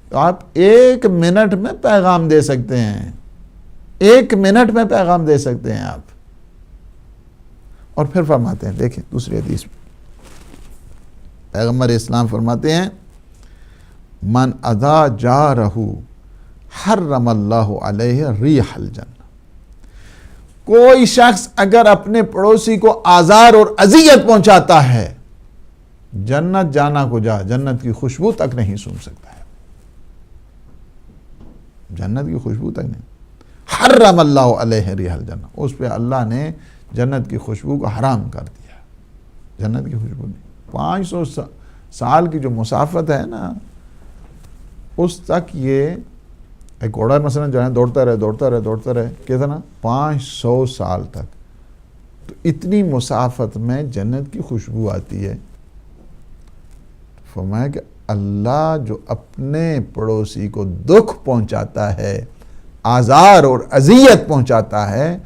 تو آپ 1 منٹ میں پیغام دے سکتے ہیں، 1 منٹ میں پیغام دے سکتے ہیں آپ۔ اور پھر فرماتے ہیں، دیکھیں دوسری حدیث میں پیغمبر اسلام فرماتے ہیں من اذا جارہ حرم اللہ علیہ ریح الجنہ، کوئی شخص اگر اپنے پڑوسی کو آزار اور اذیت پہنچاتا ہے، جنت جانا کو جا، جنت کی خوشبو تک نہیں سونگھ سکتا ہے، جنت کی خوشبو تک نہیں۔ حرم اللہ علیہ ریح الجنہ، اس پہ اللہ نے جنت کی خوشبو کو حرام کر دیا، جنت کی خوشبو نہیں۔ 500 سال کی جو مسافت ہے نا، اس تک یہ ایک گھوڑا مثلا جو ہے دوڑتا رہے کتنا 500 سال تک، تو اتنی مسافت میں جنت کی خوشبو آتی ہے۔ فرمایا کہ اللہ جو اپنے پڑوسی کو دکھ پہنچاتا ہے، آزار اور اذیت پہنچاتا ہے،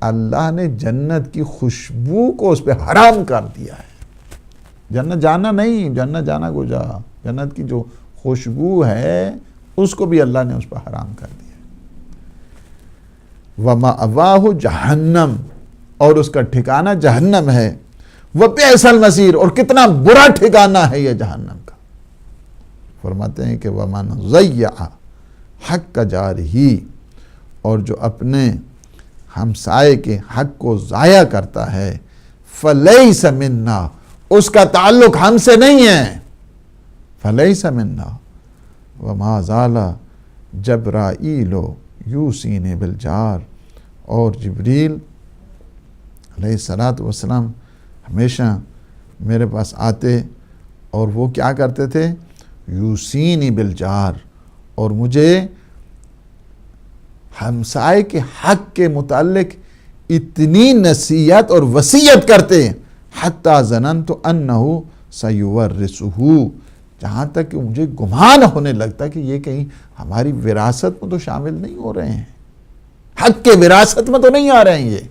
اللہ نے جنت کی خوشبو کو اس پہ حرام کر دیا ہے۔ جنت جانا نہیں، جنت جانا کو جا، جنت کی جو خوشبو ہے اس کو بھی اللہ نے اس پر حرام کر دیا۔ وَمَأْوَاهُ جہنم، اور اس کا ٹھکانہ جہنم ہے۔ وَبِئْسَ الْمَصِيرُ، اور کتنا برا ٹھکانہ ہے یہ جہنم کا۔ فرماتے ہیں کہ وَمَنْ ضَيَّعَ حَقَّ جَارِهِ، اور جو اپنے ہمسائے کے حق کو ضائع کرتا ہے، فَلَيْسَ مِنَّا، اس کا تعلق ہم سے نہیں ہے، فَلَيْسَ مِنَّا۔ وَمَا زَالَ جَبْرَائِیلُ یُوصِینِی بِالْجَارِ، اور جبریل علیہ السلام ہمیشہ میرے پاس آتے اور وہ کیا کرتے تھے؟ یوصینی بالجار، اور مجھے ہمسائے کے حق کے متعلق اتنی نصیحت اور وصیت کرتے، حتی ظننت انہ سیورثہ، جہاں تک کہ مجھے گمان ہونے لگتا کہ یہ کہیں ہماری وراثت میں تو شامل نہیں ہو رہے ہیں، حق کے وراثت میں تو نہیں آ رہے ہیں یہ۔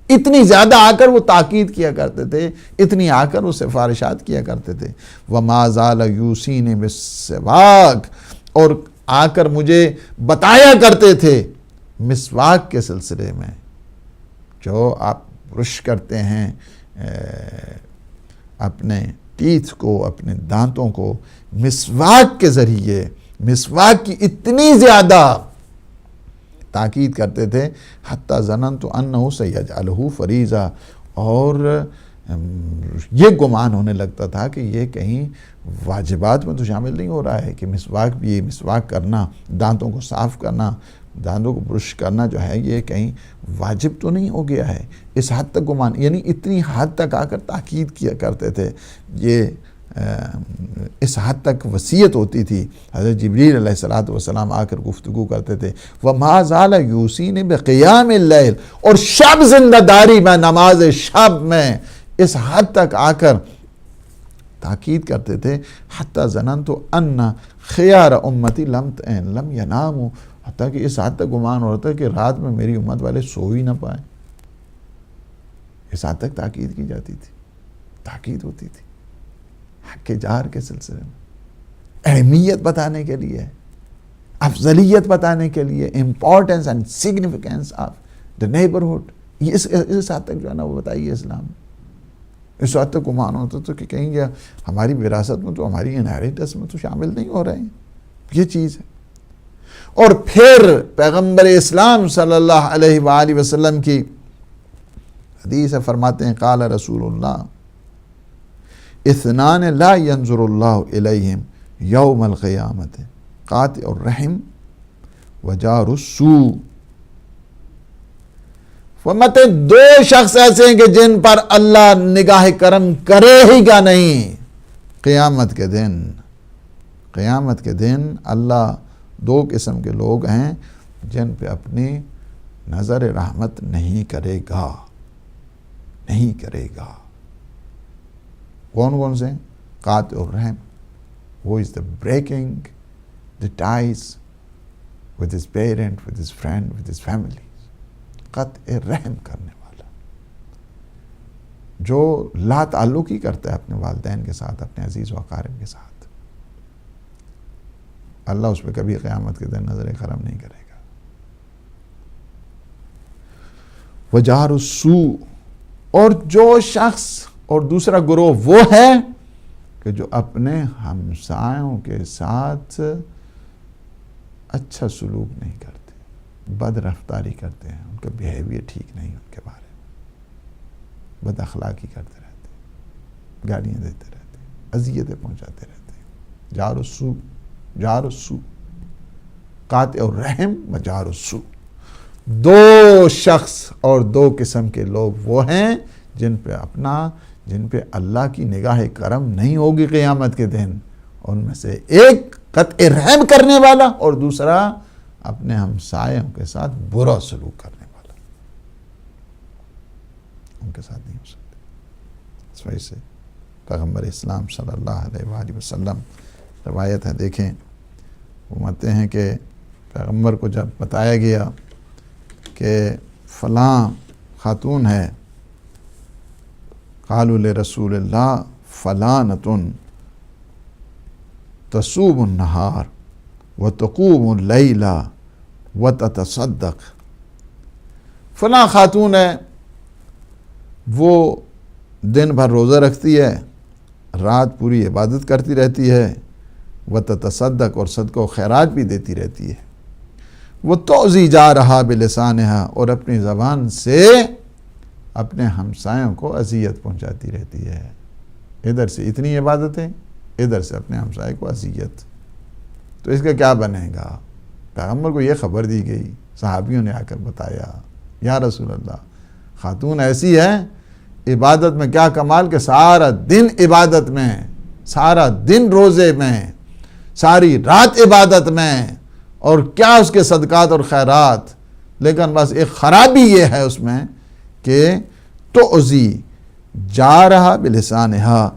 اتنی زیادہ آ کر وہ تاکید کیا کرتے تھے، اتنی آ کر وہ سفارشات کیا کرتے تھے۔ وَمَا زَالَ یُوصِینِی بِالسِّوَاک، اور آ کر مجھے بتایا کرتے تھے مسواک کے سلسلے میں، جو آپ برش کرتے ہیں اپنے ٹیتھ کو، اپنے دانتوں کو مسواک کے ذریعے، مسواک کی اتنی زیادہ تاکید کرتے تھے، حتی ظننت انہ سیجعلہ فریضہ، اور یہ گمان ہونے لگتا تھا کہ یہ کہیں واجبات میں تو شامل نہیں ہو رہا ہے، کہ مسواک کرنا، دانتوں کو صاف کرنا، دانتوں کو برش کرنا جو ہے یہ کہیں واجب تو نہیں ہو گیا ہے۔ اس حد تک گمان، یعنی اتنی حد تک آ کر تاکید کیا کرتے تھے، یہ اس حد تک وصیت ہوتی تھی۔ حضرت جبریل علیہ السلام آ کر گفتگو کرتے تھے، وَمَا زَالَ یُوصِینِی بِقِیَامِ اللَّیْلِ، اور شب زندہ داری میں، نماز شب میں اس حد تک آ کر تاکید کرتے تھے، حتی ظننت ان خیار امتی لم یناموا، حتیٰ کہ اس حد تک گمان ہو رہا تھا کہ رات میں میری امت والے سو ہی نہ پائیں۔ اس حد تک تاکید کی جاتی تھی، تاکید ہوتی تھی حق جار کے سلسلے میں، اہمیت بتانے کے لیے، افضلیت بتانے کے لیے، importance and significance of the neighbourhood, یہ اس حد تک جو ہے نا وہ بتائیے اسلام نے۔ اس حد تک گمان ہوتا تھا کہ کہیں یہ ہماری وراثت میں تو، ہماری انہیریٹنس میں تو شامل نہیں ہو رہے ہیں، یہ چیز ہے۔ اور پھر پیغمبر اسلام صلی اللہ علیہ وآلہ وسلم کی حدیث فرماتے ہیں، قال رسول اللہ اثنان لا ينظر اللہ الیہم یوم القیامت، قاطع الرحم وجار السوء۔ فرماتے ہیں دو شخص ایسے ہیں کہ جن پر اللہ نگاہ کرم کرے ہی گا نہیں قیامت کے دن۔ قیامت کے دن اللہ دو قسم کے لوگ ہیں جن پہ اپنی نظر رحمت نہیں کرے گا، نہیں کرے گا۔ کون کون سے؟ قاطع الرحم، وہ is the breaking the ties with his parent, with his friend, with his family، قطع رحم کرنے والا، جو لا تعلق ہی کرتا ہے اپنے والدین کے ساتھ، اپنے عزیز و اقارب کے ساتھ، اللہ اس پہ کبھی قیامت کے دن نظر کرم نہیں کرے گا۔ وجار السوء، اور جو شخص، اور دوسرا گروہ وہ ہے کہ جو اپنے ہمسایوں کے ساتھ اچھا سلوک نہیں کرتے، بد رفتاری کرتے ہیں، ان کا بیہیویئر ٹھیک نہیں ان کے بارے میں، بد اخلاقی کرتے رہتے ہیں، گالیاں دیتے رہتے ہیں، اذیتیں پہنچاتے رہتے ہیں، جار السوء، قاطع الرحم و جار السوء. دو شخص اور دو قسم کے لوگ وہ ہیں جن پہ اللہ کی نگاہ کرم نہیں ہوگی قیامت کے دن. ان میں سے ایک قطع رحم کرنے والا اور دوسرا اپنے ہمسایوں کے ساتھ برا سلوک کرنے والا. ان کے ساتھ نہیں ہو سکتے. اس وجہ سے پیغمبر اسلام صلی اللہ علیہ وآلہ وسلم، روایت ہے دیکھیں، وہ مانتے ہیں کہ پیغمبر کو جب بتایا گیا کہ فلاں خاتون ہے، قالوا لرسول اللہ فلانۃ تصوم النہار وتقوم اللیل وتتصدق. فلاں خاتون ہے، وہ دن بھر روزہ رکھتی ہے، رات پوری عبادت کرتی رہتی ہے، وتتصدق اور صدقہ و خیرات بھی دیتی رہتی ہے، وہ توزی جا رہا بلسانہا اور اپنی زبان سے اپنے ہمسایوں کو اذیت پہنچاتی رہتی ہے. ادھر سے اتنی عبادتیں، ادھر سے اپنے ہمسائے کو اذیت. تو اس کا کیا بنے گا؟ پیغمبر کو یہ خبر دی گئی، صحابیوں نے آ کر بتایا، یا رسول اللہ خاتون ایسی ہے، عبادت میں کیا کمال کہ سارا دن عبادت میں، سارا دن روزے میں، ساری رات عبادت میں، اور کیا اس کے صدقات اور خیرات، لیکن بس ایک خرابی یہ ہے اس میں کہ تؤذی جا رہا بلسانہا،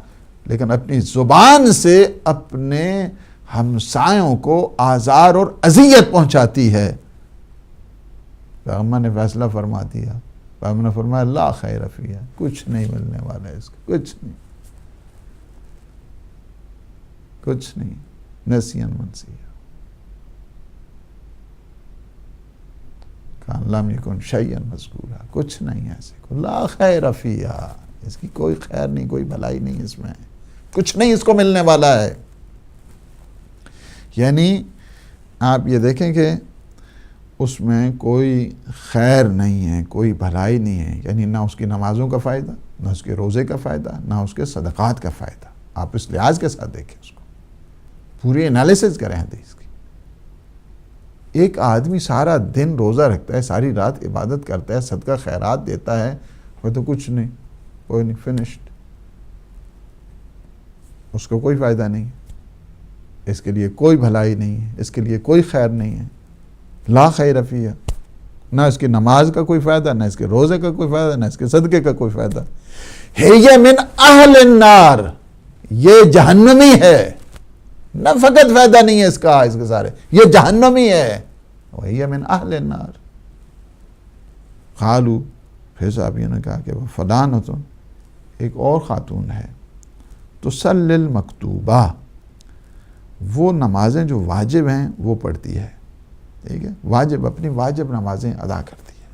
لیکن اپنی زبان سے اپنے ہمسایوں کو آزار اور اذیت پہنچاتی ہے. پیغمبر نے فیصلہ فرما دیا، پیغمبر نے فرمایا لا خیر فیہا، کچھ نہیں ملنے والا ہے اس کو، کچھ نہیں، نسیاً منسیہ، کان لم یکن شیئا مذکورا، کچھ نہیں ہے ایسے کو، لا خیر فیہا، اس کی کوئی خیر نہیں، کوئی بھلائی نہیں اس میں، کچھ نہیں اس کو ملنے والا ہے. یعنی آپ یہ دیکھیں کہ اس میں کوئی خیر نہیں ہے، کوئی بھلائی نہیں ہے، یعنی نہ اس کی نمازوں کا فائدہ، نہ اس کے روزے کا فائدہ، نہ اس کے صدقات کا فائدہ. آپ اس لحاظ کے ساتھ دیکھیں اس کو، پوری انالیسز کریں حدیث کی. ایک آدمی سارا دن روزہ رکھتا ہے، ساری رات عبادت کرتا ہے، صدقہ خیرات دیتا ہے، وہ تو کچھ نہیں، کوئی نہیں، فنشڈ، اس کو کوئی فائدہ نہیں، اس کے لیے کوئی بھلائی نہیں ہے، اس کے لیے کوئی خیر نہیں ہے. لا خیر فیہا، نہ اس کی نماز کا کوئی فائدہ، نہ اس کے روزے کا کوئی فائدہ، نہ اس کے صدقے کا کوئی فائدہ. ہی من اہل النار، یہ جہنمی ہے، نہ فقط فائدہ نہیں ہے اس کا، اس کے سارے، یہ جہنمی ہے. وہی من اہل النار. قالو، پھر صحابیوں نے کہا کہ وہ فلانۃ، ایک اور خاتون ہے، تصلی المکتوبہ، وہ نمازیں جو واجب ہیں وہ پڑھتی ہے، ٹھیک ہے، واجب، اپنی واجب نمازیں ادا کرتی ہے.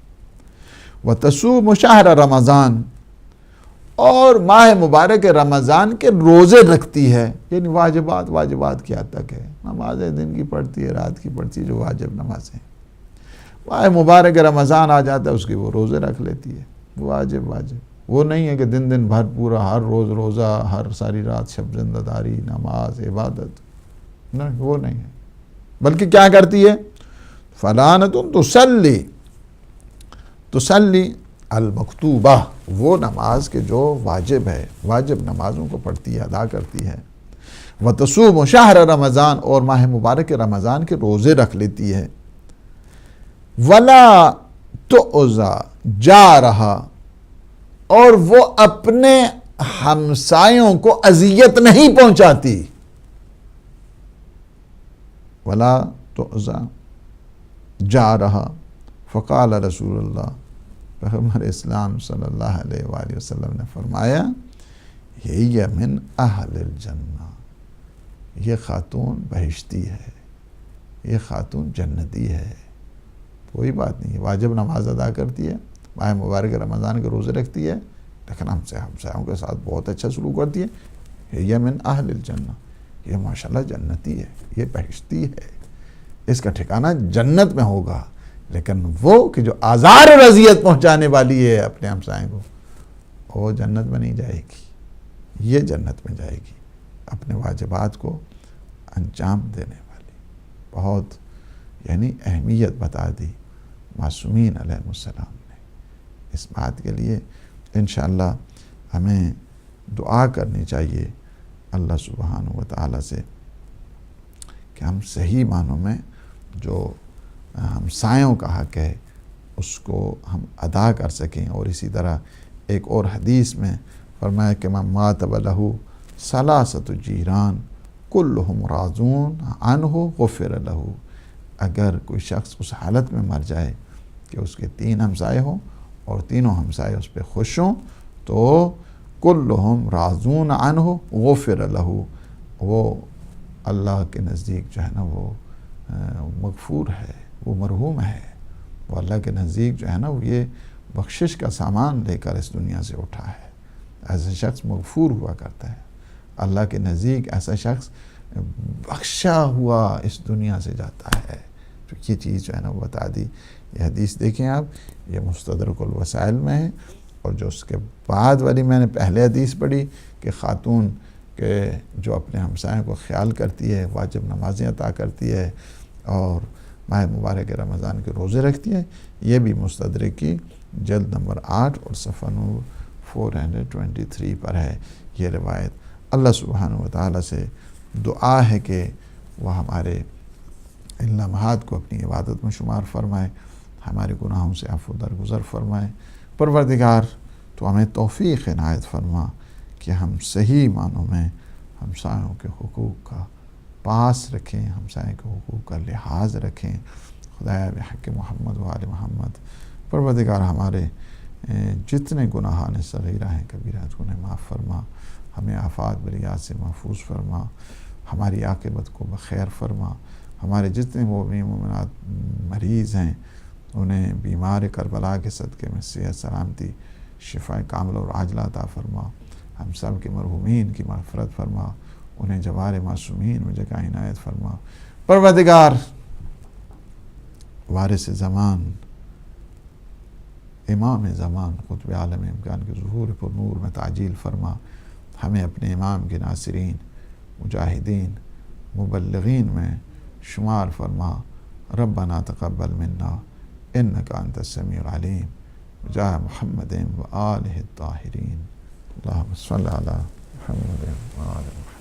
وتصوم شہر رمضان، اور ماہ مبارک رمضان کے روزے رکھتی ہے. یعنی واجبات کی حد تک ہے، نمازیں دن کی پڑھتی ہے، رات کی پڑھتی ہے، جو واجب نمازیں. ماہ مبارک رمضان آ جاتا ہے، اس کی وہ روزے رکھ لیتی ہے، واجب. وہ نہیں ہے کہ دن بھر پورا ہر روز روزہ، ہر ساری رات شب زندہ داری، نماز، عبادت، نہیں، وہ نہیں ہے. بلکہ کیا کرتی ہے؟ فلانۃ تصلی المکتوبہ، وہ نماز کے جو واجب ہے، واجب نمازوں کو پڑھتی ہے، ادا کرتی ہے. وتصوم شہر رمضان، اور ماہ مبارک رمضان کے روزے رکھ لیتی ہے. ولا تؤذى جارہا، اور وہ اپنے ہمسایوں کو اذیت نہیں پہنچاتی. ولا تؤذى جارہا. فقال رسول اللہ، پیغمبر اسلام صلی اللہ علیہ وآلہ وسلم نے فرمایا، ہی من اہل الجنہ، یہ خاتون بہشتی ہے، یہ خاتون جنتی ہے. کوئی بات نہیں، واجب نماز ادا کرتی ہے، ماہ مبارک رمضان کے روزے رکھتی ہے، لیکن ہم سے ہمسایوں کے ساتھ بہت اچھا سلوک کرتی ہے. یہ من اہل الجنہ، یہ ماشاءاللہ جنتی ہے، یہ بہشتی ہے، اس کا ٹھکانہ جنت میں ہوگا۔ لیکن وہ کہ جو آزار اور اذیت پہنچانے والی ہے اپنے ہمسائیں کو، وہ جنت میں نہیں جائے گی، یہ جنت میں جائے گی، اپنے واجبات کو انجام دینے والی۔ بہت یعنی اہمیت بتا دی معصومین علیہ السلام نے۔ اس بات کے لیے انشاءاللہ ہمیں دعا کرنی چاہیے اللہ سبحانہ و تعالیٰ سے کہ ہم صحیح معنوں میں جو ہمسایوں کا حق ہے اس کو ہم ادا کر سکیں۔ اور اسی طرح ایک اور حدیث میں فرمایا کہ من مات ولہ ثلاثۃ جیران کلہم راضون عنہ غفر لہ، اگر کوئی شخص اس حالت میں مر جائے کہ اس کے 3 ہمسائے ہوں اور تینوں ہمسائے اس پہ خوش ہوں تو کلہم راضون عنہ غفر لہ، وہ اللہ کے نزدیک جو ہے نا وہ مغفور ہے، وہ مرحوم ہے، وہ اللہ کے نزدیک جو ہے نا وہ یہ بخشش کا سامان لے کر اس دنیا سے اٹھا ہے۔ ایسا شخص مغفور ہوا کرتا ہے، اللہ کے نزدیک ایسا شخص بخشا ہوا اس دنیا سے جاتا ہے۔ تو یہ چیز جو ہے نا وہ بتا دی۔ یہ حدیث دیکھیں آپ، یہ مستدرک الوسائل میں ہے۔ اور جو اس کے بعد والی میں نے پہلے حدیث پڑھی کہ خاتون کہ جو اپنے ہمسایوں کو خیال کرتی ہے، واجب نمازیں عطا کرتی ہے اور ماہ مبارک رمضان کے روزے رکھتی ہے، یہ بھی مستدرک کی جلد نمبر 8 اور صفحہ نمبر 423 پر ہے یہ روایت۔ اللہ سبحانہ و تعالیٰ سے دعا ہے کہ وہ ہمارے ان لمحات کو اپنی عبادت میں شمار فرمائے، ہمارے گناہوں سے عفو درگزر فرمائے۔ پروردگار تو ہمیں توفیق عنایت فرما کہ ہم صحیح معنوں میں ہمسایوں کے حقوق کا پاس رکھیں، ہمسایوں کے حقوق کا لحاظ رکھیں۔ خدایا بحق محمد و آل محمد، پروردگار ہمارے جتنے گناہان صغیرہ ہیں کبیرہ کو انہیں معاف فرما، ہمیں آفات بلیات سے محفوظ فرما، ہماری عاقبت کو بخیر فرما، ہمارے جتنے مومنین مومنات مریض ہیں انہیں بیمار کربلا کے صدقے میں صحت سلامتی شفا کامل اور عاجلہ عطا فرما، ہم سب کے مرحومین کی مغفرت فرما، انہیں جوار معصومین میں جگہ عنایت فرما۔ پروردگار وارث زمان امام زمان قطب عالم امکان کے ظہور پر نور میں تعجیل فرما، ہمیں اپنے امام کے ناصرین، مجاہدین، مبلغین میں شمار فرما۔ ربنا تقبل منا انک انت السمیع العلیم بجاہ محمد و آلہ الطاہرین، اللہم صلی علی محمد و آلہ محمد۔